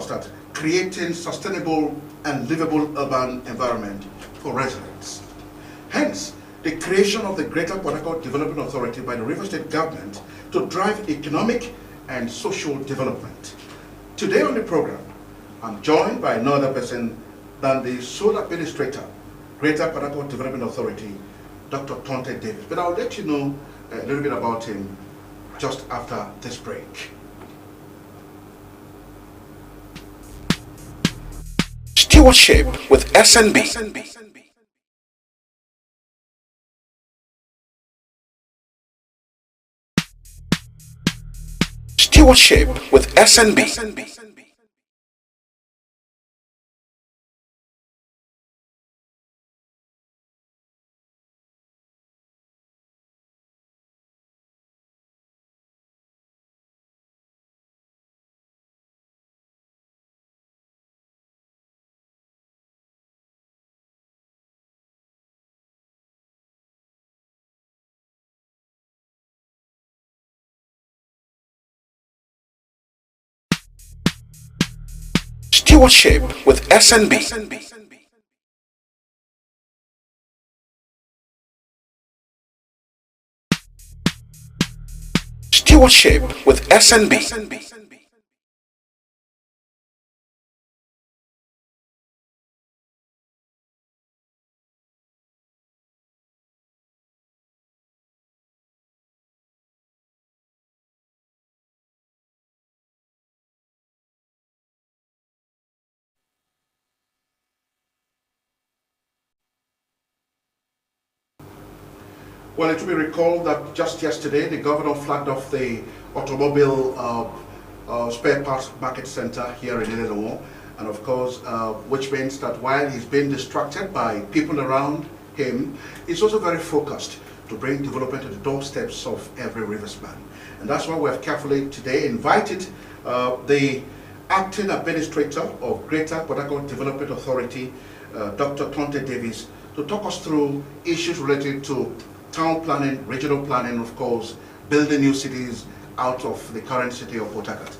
at creating sustainable and livable urban environment for residents. Hence, the creation of the Greater Port Harcourt Development Authority by the Rivers State government to drive economic and social development. Today on the program, I'm joined by no other person than the sole administrator, Greater Port Harcourt Development Authority, Dr. Tonte Davis. But I'll let you know a little bit about him just after this break. Stewardship with SNB. Stewardship with SNB. Stewardship with SNB. Stewardship with SNB. Well, it will be recalled that just yesterday, the governor flagged off the automobile spare parts market center here in Illinois, and of course, which means that while he's been distracted by people around him, he's also very focused to bring development to the doorsteps of every riversman. And that's why we have carefully today invited the acting administrator of Greater Port Harcourt Development Authority, Dr. Tonte Davis, to talk us through issues related to town planning, regional planning, of course, building new cities out of the current city of Port Harcourt.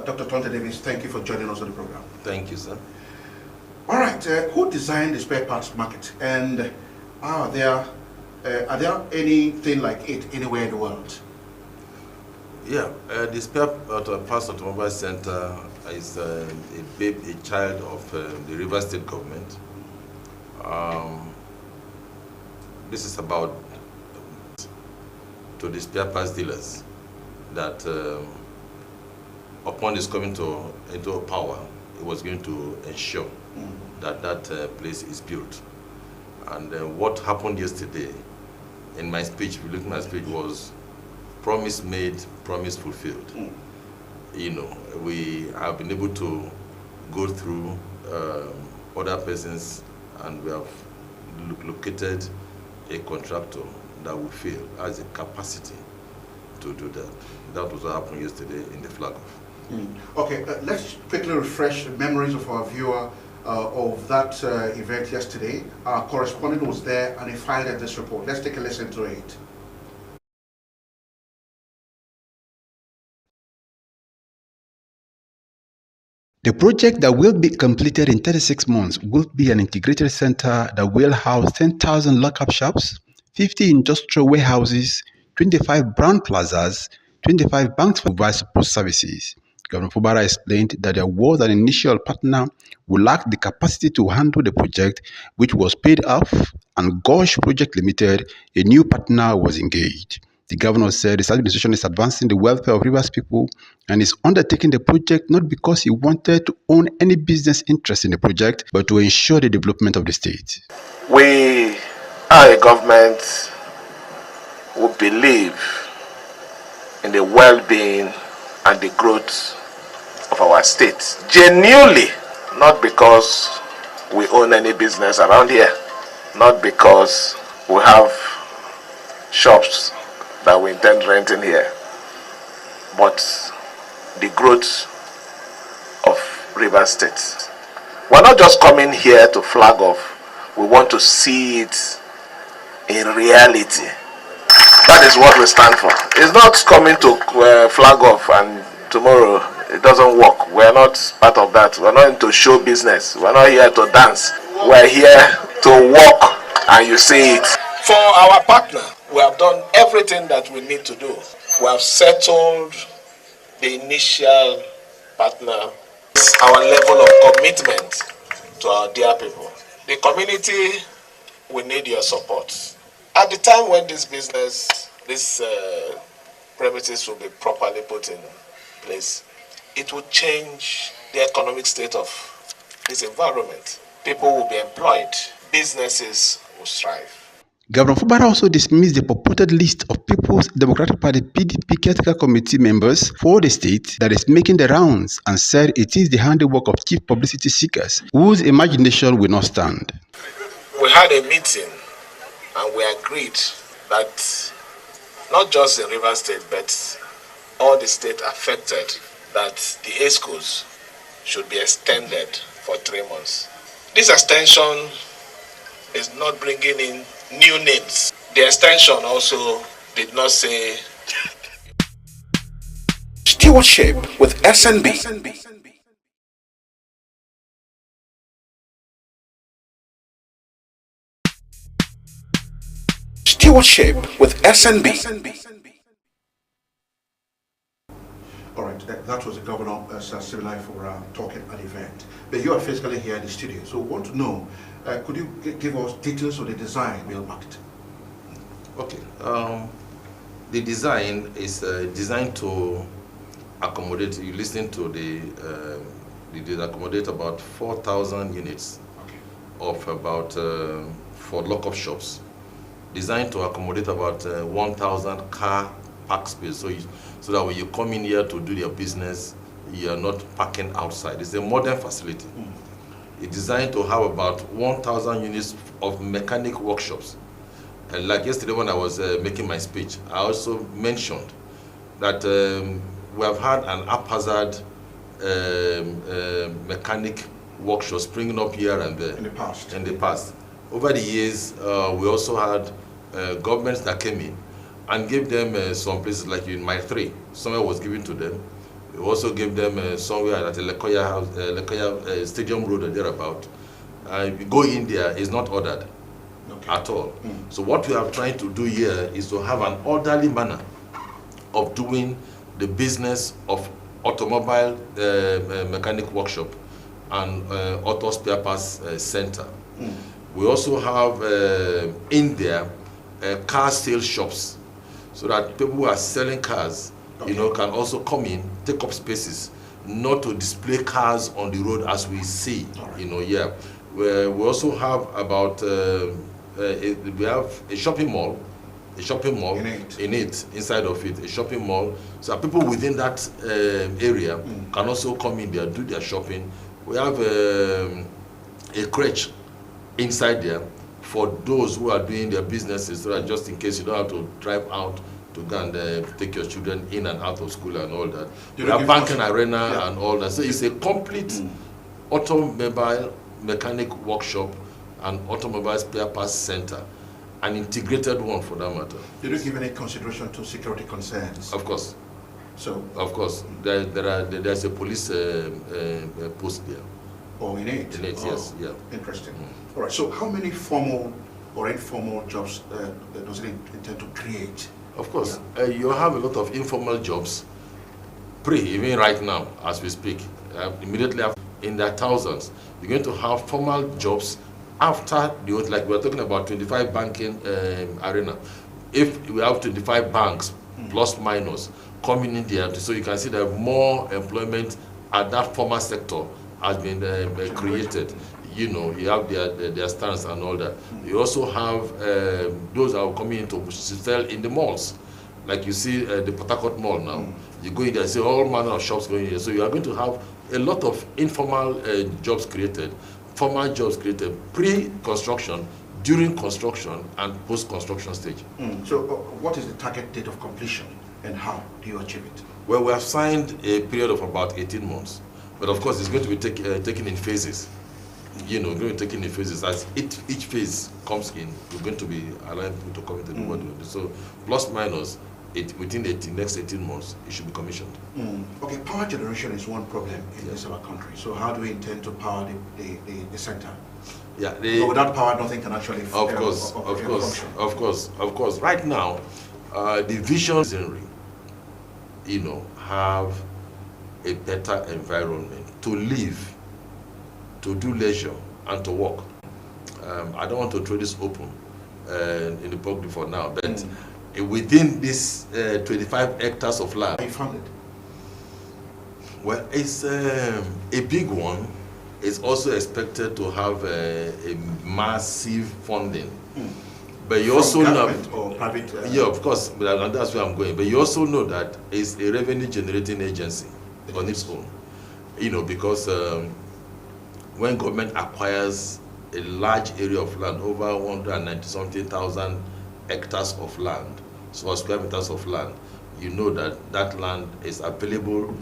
Dr. Tonte Davis, thank you for joining us on the program. Thank you, sir. All right, who designed the spare parts market, and are there anything like it anywhere in the world? Yeah, the spare parts automobile center is a child of the Rivers State government. This is about to the spare parts dealers that upon this coming into power, it was going to ensure that place is built. And what happened yesterday in my speech, if you look at my speech, was promise made, promise fulfilled. You know, we have been able to go through other persons, and we have located a contractor that we feel has a capacity to do that. That was what happened yesterday in the flag off. Okay, let's quickly refresh the memories of our viewer of that event yesterday. Our correspondent was there and he filed this report. Let's take a listen to it. The project that will be completed in 36 months will be an integrated center that will house 10,000 lockup shops, 50 industrial warehouses, 25 brand plazas, 25 banks for provide support services. Governor Fubara explained that there was an initial partner who lacked the capacity to handle the project, which was paid off, and Gosh Project Limited, a new partner, was engaged. The governor said his administration is advancing the welfare of Rivers people and is undertaking the project not because he wanted to own any business interest in the project, but to ensure the development of the state. We are a government who believe in the well-being and the growth of our state. Genuinely, not because we own any business around here, not because we have shops that we intend renting here, but the growth of Rivers State. We're not just coming here to flag off, we want to see it in reality. That is what we stand for. It's not coming to flag off and tomorrow it doesn't work. We're not part of that. We're not into show business. We're not here to dance. We're here to work, and you see it. For our partner, we have done everything that we need to do. We have settled the initial partner. It's our level of commitment to our dear people. The community will need your support. At the time when this premises will be properly put in place, it will change the economic state of this environment. People will be employed. Businesses will strive. Governor Fubara also dismissed the purported list of People's Democratic Party PDP caretaker committee members for the state that is making the rounds and said it is the handiwork of chief publicity seekers whose imagination will not stand. We had a meeting and we agreed that not just in Rivers State but all the state affected, that the ESCOs should be extended for 3 months. This extension is not bringing in new names. The extension also did not say Stewardship with SNB. Stewardship with SNB. All right, that was the Governor Sibilai for talking at the event. But you are physically here in the studio, so we want to know, could you give us details of the design Bill marked? Okay, the design is designed to accommodate, you listen to it accommodate about 4,000 units of about 4 lock-up shops, designed to accommodate about 1,000 car park space, so that when you come in here to do your business, you are not parking outside. It's a modern facility. It's designed to have about 1,000 units of mechanic workshops. And like yesterday when I was making my speech, I also mentioned that we have had an haphazard mechanic workshop springing up here and there. In the past. Over the years, we also had governments that came in and gave them some places, like in Mile 3, somewhere was given to them. We also gave them somewhere at the Lekoya House, Lekoya Stadium Road or thereabout. Go in there is not ordered at all. So what we are trying to do here is to have an orderly manner of doing the business of automobile mechanic workshop and auto spare parts center. We also have in there car sales shops, so that people who are selling cars, you know, can also come in, take up spaces, not to display cars on the road as we see, you know. Yeah, we also have about we have a shopping mall inside of it, a shopping mall, so that people within that area can also come in there, do their shopping. We have a crèche inside there for those who are doing their businesses, so that just in case you don't have to drive out to go and take your children in and out of school and all that. We have banking arena and all that. So it's a complete automobile mechanic workshop and automobile spare parts center, an integrated one for that matter. You don't give any consideration to security concerns? Of course. So? Of course. There's a police post there. Oh, in it? In it, yes. Yeah. Interesting. All right, so how many formal or informal jobs does it intend to create? Of course. You have a lot of informal jobs, even right now, as we speak. Immediately after, in their thousands, you're going to have formal jobs after, like we're talking about 25 banking arena. If we have 25 banks, plus minus, coming in there, so you can see that more employment at that formal sector has been created. You know, you have their stands and all that. You also have those that are coming in to sell in the malls. Like you see the Port Harcourt Mall now. You go in there, see all manner of shops going in there. So you are going to have a lot of informal jobs created, formal jobs created, pre-construction, during construction, and post-construction stage. So what is the target date of completion and how do you achieve it? Well, we have signed a period of about 18 months. But of course, it's going to be taken in phases. You know, going to be taken in phases. As each phase comes in, we're going to be allowing people to come into the body. So plus minus within the next 18 months, it should be commissioned. Okay, power generation is one problem in this our country. So how do we intend to power the center? Yeah, so without power, nothing can actually Of course. Right now, the vision have a better environment to live, to do leisure, and to work. I don't want to throw this open in the public for now, but within this 25 hectares of land. How you found it? Well, it's a big one. It's also expected to have a massive funding. But you also know, or private? Yeah, of course, but that's where I'm going. But you also know that it's a revenue-generating agency on its own. Because when government acquires a large area of land, over 190-something thousand hectares of land, so square meters of land, you know that that land is available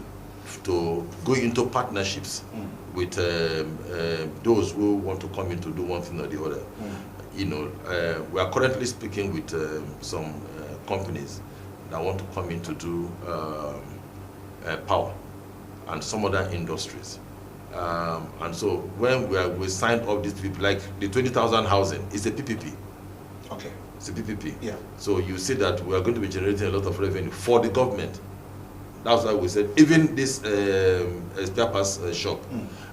to go into partnerships with those who want to come in to do one thing or the other. We are currently speaking with some companies that want to come in to do power and some other industries. And so when we signed up these people, like the 20,000 housing, is a PPP. Okay. It's a PPP. Yeah. So you see that we are going to be generating a lot of revenue for the government. That's why we said even this spare parts shop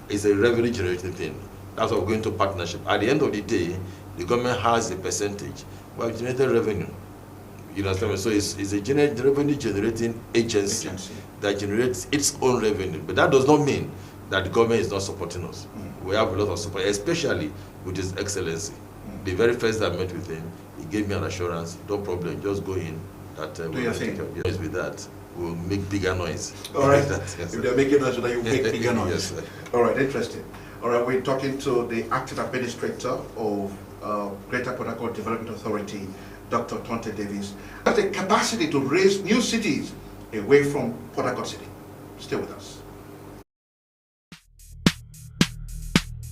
is a revenue generating thing. That's why we're going to partnership. At the end of the day, the government has a percentage. We have generated revenue. You understand me? So it's a revenue generating agency that generates its own revenue. But that does not mean that the government is not supporting us. We have a lot of support, especially with His Excellency. The very first time I met with him, he gave me an assurance, no problem, just go in. That do your thing. With that, we'll make bigger noise. All right. Yes, if they're making noise, then you make bigger noise. Yes, sir. All right, interesting. All right, we're talking to the acting administrator of Greater Port Harcourt Development Authority, Dr. Tonte Davis, has the capacity to raise new cities away from Port Harcourt City. Stay with us.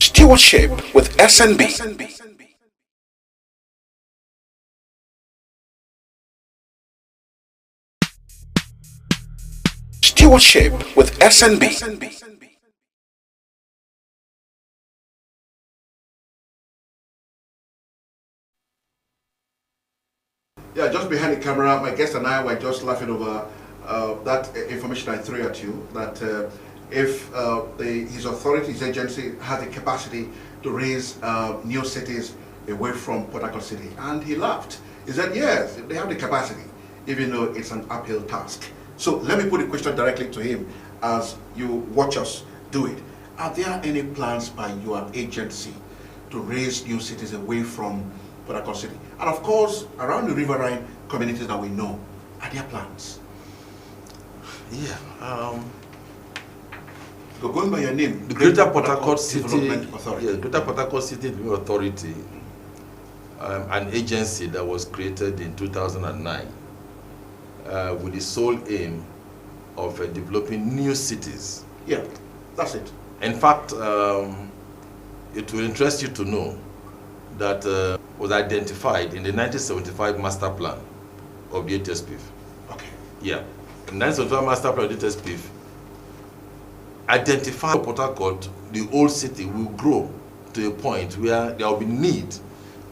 Stewardship with SNB. Stewardship with SNB. Yeah, just behind the camera, my guest and I were just laughing over that information I threw at you, that if his authority, his agency, has the capacity to raise new cities away from Port Harcourt City. And he laughed. He said, yes, they have the capacity, even though it's an uphill task. So let me put a question directly to him as you watch us do it. Are there any plans by your agency to raise new cities away from Port Harcourt City? And of course, around the riverine communities that we know, are there plans? Yeah. Going by your name, the Greater Port Harcourt City Development Authority. Yeah, Greater Port Harcourt City Development Authority, an agency that was created in 2009 with the sole aim of developing new cities. Yeah, that's it. In fact, it will interest you to know that was identified in the 1975 master plan of the HSPIF. Okay. Yeah. In the 1975 master plan of the HSPIF, identify Port Harcourt, the old city, will grow to a point where there will be need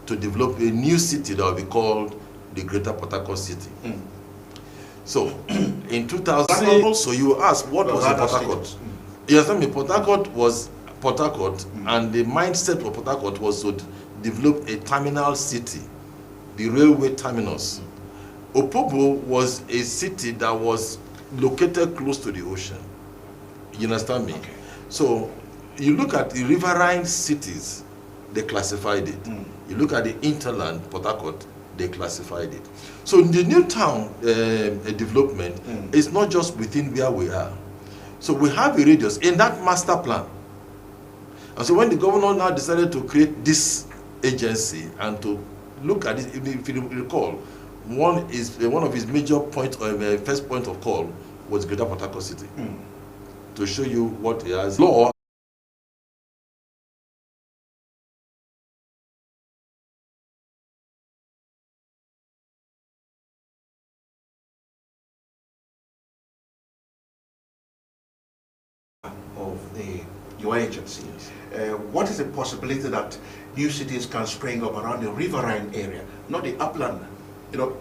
to develop a new city that will be called the Greater Port Harcourt City. So, in 2000, so you ask, what was Port Harcourt? You understand me? Port Harcourt was Port Harcourt, and the mindset of Port Harcourt was to develop a terminal city, the railway terminus. Opobo was a city that was located close to the ocean. You understand me? Okay. So you look at the riverine cities, they classified it. You look at the hinterland, Port Harcourt, they classified it. So in the new town development, it's not just within where we are. So we have a radius in that master plan. And so when the governor now decided to create this agency and to look at it, if you recall, one of his major points, first point of call was Greater Port Harcourt City. To show you what he has law your agency. What is the possibility that new cities can spring up around the riverine area, not the upland,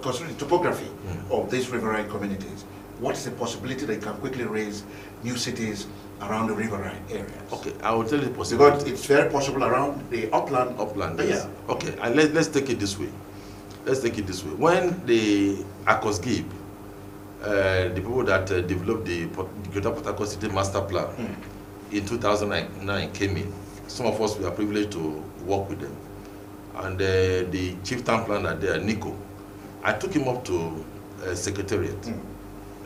considering the topography of these riverine communities? What is the possibility that you can quickly raise new cities around the riverine areas? Okay, I will tell you the possibility. Because it's very possible around the upland. Upland, yes. Yeah. Okay, and let's take it this way. Let's take it this way. When the ACOSGIB, the people that developed the Greater Port Harcourt City Master Plan in 2009 came in, some of us were privileged to work with them. And the chief town planner there, Nico, I took him up to Secretariat,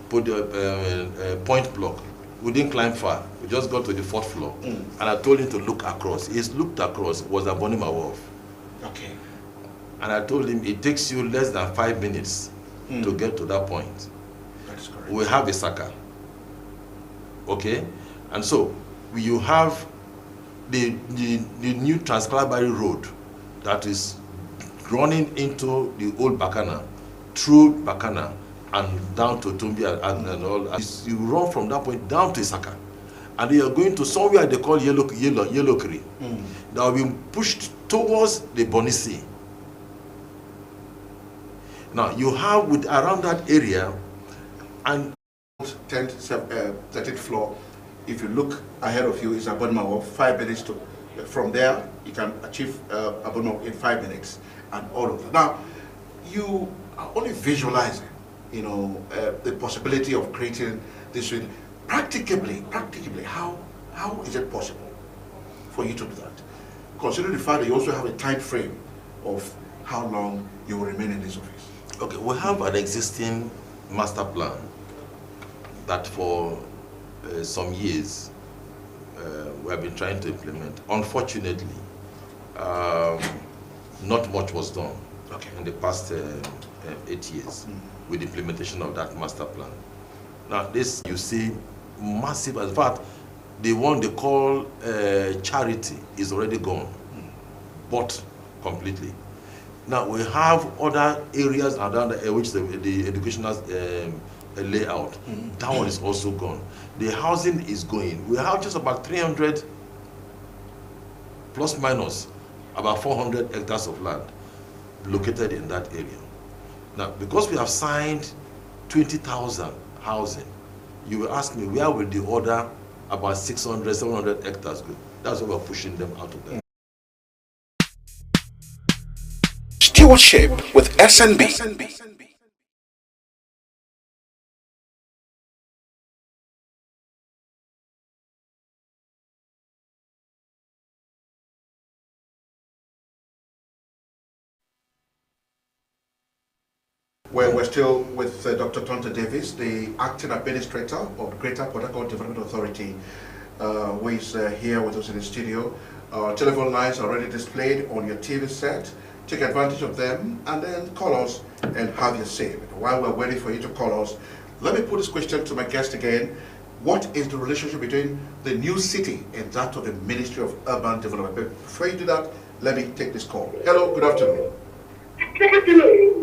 put the point block. We didn't climb far. We just got to the 4th floor. And I told him to look across. He looked across, was Abonima Wharf. Okay. And I told him it takes you less than 5 minutes to get to that point. That's correct. We have a Saka. Okay? And so you have the new Transcalabari Road that is running into the old Bacana, through Bacana, and down to Tumbi and all. You run from that point down to Isaka. And you are going to somewhere they call Yellow Kri. That will be pushed towards the Bonisi. Now you have with around that area and 10th, 13th floor, if you look ahead of you is Abonima Wharf, 5 minutes to, from there you can achieve Abonima in 5 minutes and all of that. Now, you are only visualizing, the possibility of creating this really, practically, how is it possible for you to do that? Considering the fact that you also have a time frame of how long you will remain in this office. Okay, we have an existing master plan that for some years we have been trying to implement. Unfortunately, not much was done in the past 8 years with the implementation of that master plan. Now this, you see, massive, in fact, the one they call charity is already gone, but completely. Now we have other areas around which the educational layout, that one is also gone. The housing is going. We have just about 300 plus minus about 400 hectares of land located in that area. Now, because we have signed 20,000 housing, you will ask me, where will the other about 600, 700 hectares go? That's why we're pushing them out of there. Stewardship with SNB. Well, we're still with Dr. Tonta Davis, the acting administrator of Greater Port Harcourt Development Authority, who is here with us in the studio. Telephone lines are already displayed on your TV set. Take advantage of them and then call us and have your say. While we're waiting for you to call us, let me put this question to my guest again. What is the relationship between the new city and that of the Ministry of Urban Development? But before you do that, let me take this call. Hello, good afternoon. Good afternoon.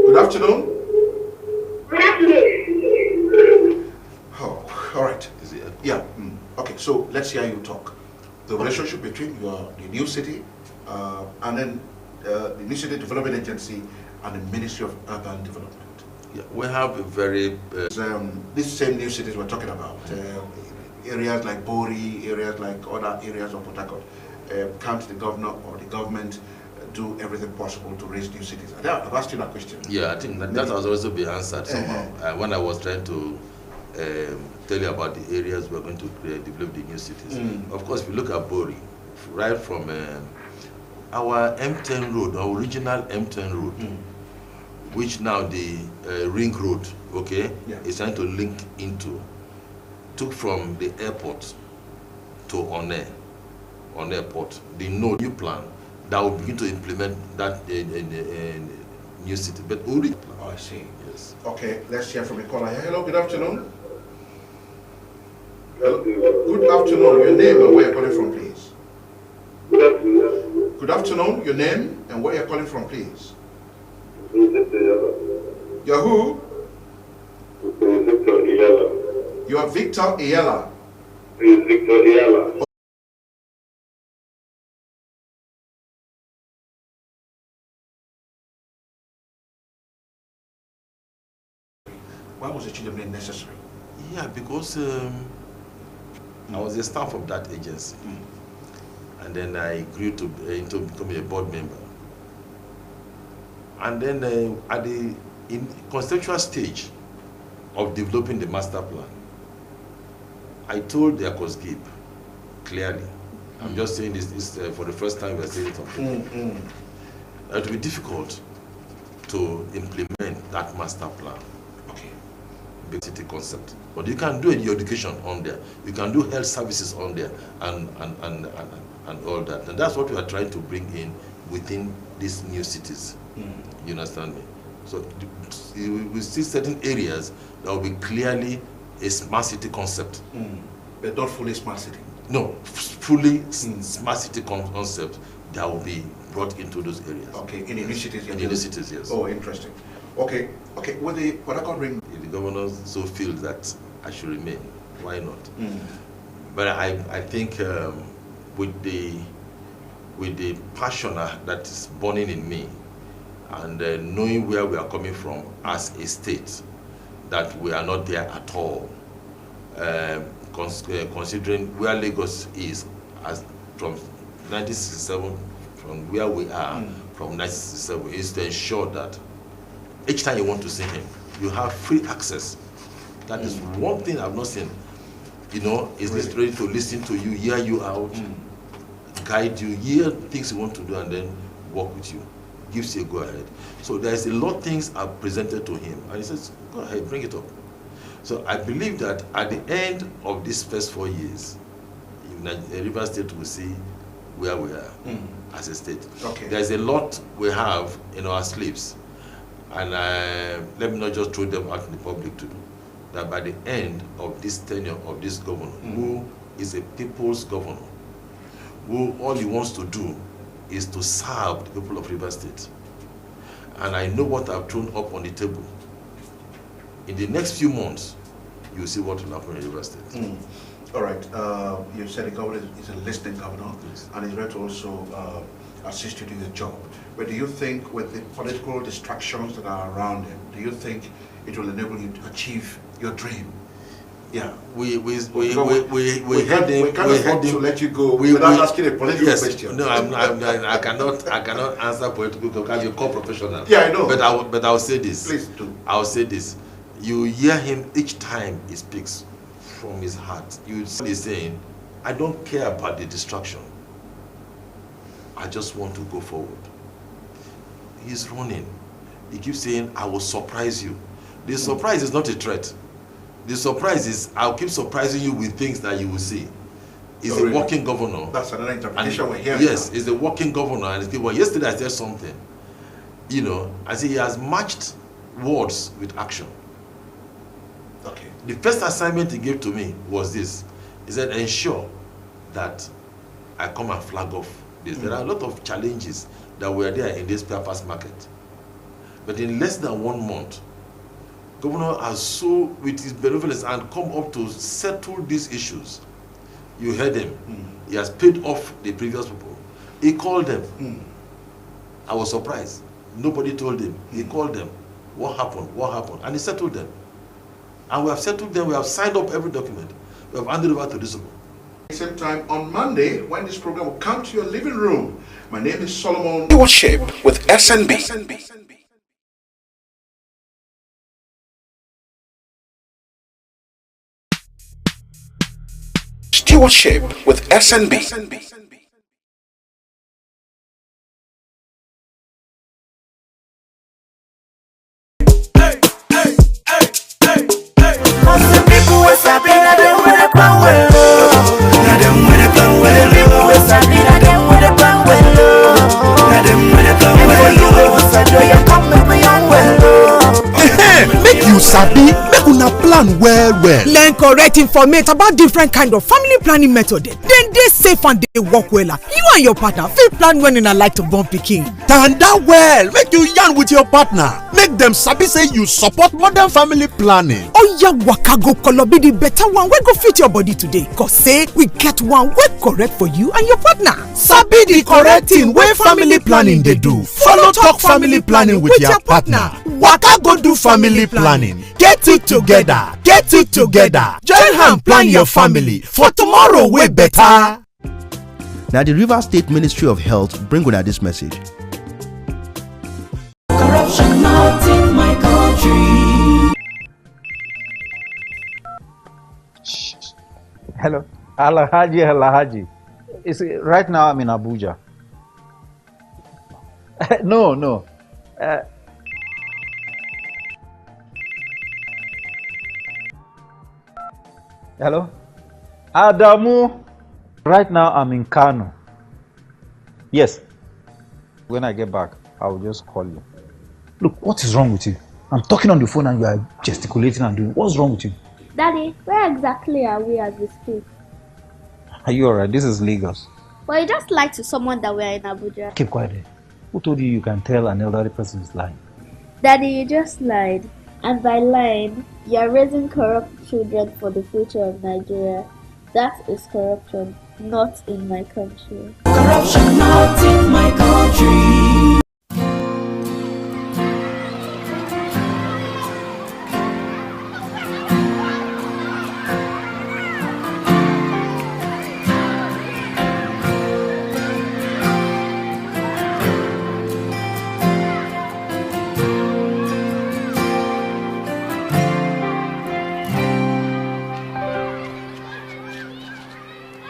Good afternoon. Good afternoon. Oh, all right. Is it? Yeah. Okay, so let's hear you talk. The relationship between the new city and then the New City Development Agency and the Ministry of Urban Development. Yeah, we have a very... these same new cities we're talking about, areas like Bori, areas like other areas of Port Harcourt, can't the governor or the government do everything possible to raise new cities? I've asked you that question. Yeah, I think that has also been answered somehow. When I was trying to tell you about the areas we're going to develop the new cities. Of course, if you look at Bori, right from our M10 road, our original M10 road, which now the ring road, is trying to link into, took from the airport to on airport, the new plan that will begin to implement that in new city. But only. Oh, I see. Yes. Okay, let's hear from the caller. Hello, good afternoon. Hello. Good afternoon. Your name and where you're calling from, please. Good afternoon. Good afternoon. Your name and where you're calling from, please. Yahoo. Victor Iyala. You are Victor Iyala. Victor Iyala. was the change of name necessary? Yeah, because I was the staff of that agency. And then I grew to become a board member. And then at the conceptual stage of developing the master plan, I told the Akosgib clearly, I'm just saying this for the first time we're saying it on paper, that it will be difficult to implement that master plan. Okay. Big city concept. But you can do education on there. You can do health services on there and all that. And that's what we are trying to bring in within these new cities. You understand me? So we see certain areas that will be clearly a smart city concept. But not fully smart city. No, fully smart city concept that will be brought into those areas. Okay, in the new cities. In the new cities, yes. Oh, interesting. Okay, with the Port ring. If the governor so feels that I should remain, why not? But I think with the passion that is burning in me, and knowing where we are coming from as a state, that we are not there at all. Considering where Lagos is as from 1967, from where we are from 1967, is to ensure that each time you want to see him, you have free access. That is one thing I've not seen. You know, is this ready to listen to you, hear you out, guide you, hear things you want to do, and then work with you. Gives you a go ahead. So there's a lot of things I've presented to him, and he says, go ahead, bring it up. So I believe that at the end of these first 4 years, Rivers State will see where we are as a state. Okay. There's a lot we have in our sleeves, and let me not just throw them out in the public to do. That by the end of this tenure of this governor, who is a people's governor, who all he wants to do is to serve the people of Rivers State. And I know what I've thrown up on the table. In the next few months, you'll see what will happen in Rivers State. All right. You said the governor is a listening governor, yes, and he's ready to also assist you to do your job. But do you think, with the political distractions that are around him, do you think it will enable you to achieve your dream? Yeah, we can't afford to let you go without asking a political question. No, I cannot answer political because you're co-professional. Yeah, I know. But I'll say this. Please do. I'll say this. You hear him each time he speaks from his heart. You see he's saying, I don't care about the distraction. I just want to go forward. He's running. He keeps saying, I will surprise you. The surprise is not a threat. The surprise is, I'll keep surprising you with things that you will see. He's a working governor. That's another interpretation we're hearing. Yes, he's a working governor. And well, yesterday I said something. You know, I said he has matched words with action. Okay. The first assignment he gave to me was this. He said, ensure that I come and flag off this. There are a lot of challenges that were there in this spare parts market. But in less than 1 month, Governor has so, with his benevolence, and come up to settle these issues. You heard him. He has paid off the previous people. He called them. I was surprised. Nobody told him. He called them. What happened? What happened? And he settled them. And we have settled them. We have signed up every document. We have handed over to this people. Same time on Monday, when this program will come to your living room. My name is Solomon. Stewardship with SNB. Stewardship with SNB. Make you sabi, make una plan well. Learn correct information about different kind of family planning method. Then they safe and they work well. You and your partner fit plan when una like to born pikin. Tanda well, make you yarn with your partner. Make them sabi say you support modern family planning. Oya waka go kolobi the better one wey go fit your body today. Cause say we get one wey correct for you and your partner. Sabi the correct thing wey family planning dey do. Follow talk family planning with your partner. waka go do family planning. Get it together, get it together. Join hand plan your family for tomorrow wey better. Now, the Rivers State Ministry of Health bring una this message. Corruption not in my country. Hello, Alhaji. Right now I'm in Abuja. No. Hello, Adamu. Right now I'm in Kano. Yes. When I get back, I will just call you. Look, what is wrong with you? I'm talking on the phone and you are gesticulating and doing. What's wrong with you? Daddy, where exactly are we as we speak? Are you alright? This is Lagos. Well, you just lied to someone that we are in Abuja. Keep quiet. Who told you can tell an elderly person is lying? Daddy, you just lied. And by lying, you are raising corrupt children for the future of Nigeria. That is corruption, not in my country. Corruption not in my country.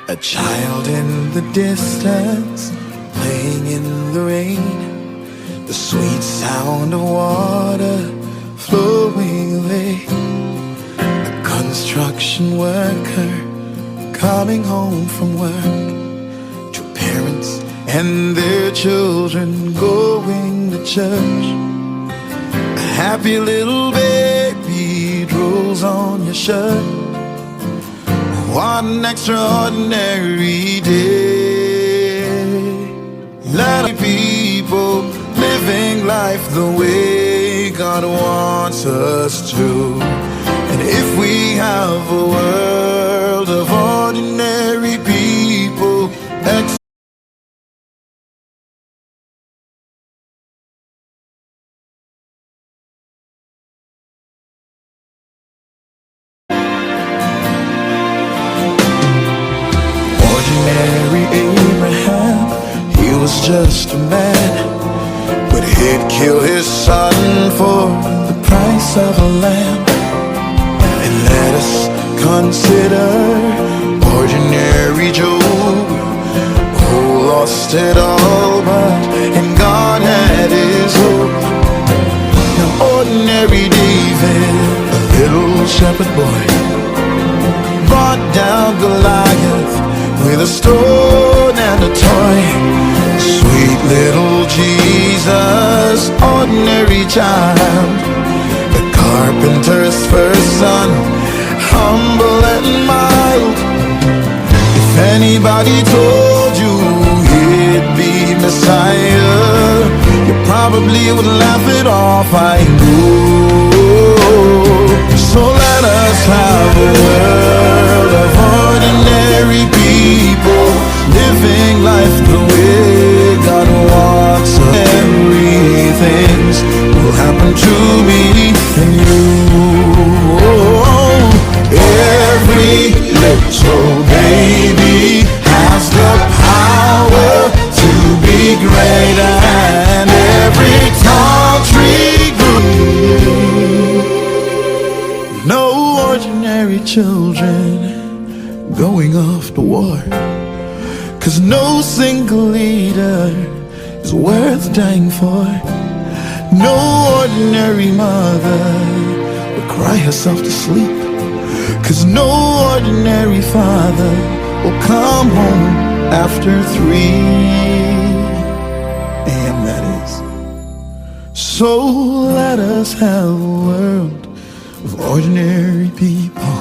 A child in the distance, playing in the rain, the sweet sound of water flowing away. A construction worker coming home from work, two parents and their children going to church. A happy little baby drools on your shirt. What an extraordinary day. Lot of people living life the way God wants us to. And if we have a world of ordinary people, just a man, but he'd kill his son for the price of a lamb. And let us consider ordinary Job, who lost it all, but in God had his hope. Now ordinary David, a little shepherd boy, brought down Goliath with a stone and a toy. Sweet little Jesus, ordinary child, the carpenter's first son, humble and mild. If anybody told you he'd be Messiah, you probably would laugh it off, I know. So let us have a world of ordinary people, living life the way God wants us. Everything will happen to me and you. Every little baby has the power to be great, and every tall tree grew. No ordinary children going off to war, 'cause no single leader is worth dying for. No ordinary mother will cry herself to sleep, 'cause no ordinary father will come home after 3 a.m. that is. So let us have a world of ordinary people,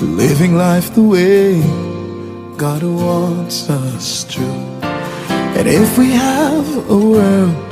living life the way God wants us to. And if we have a world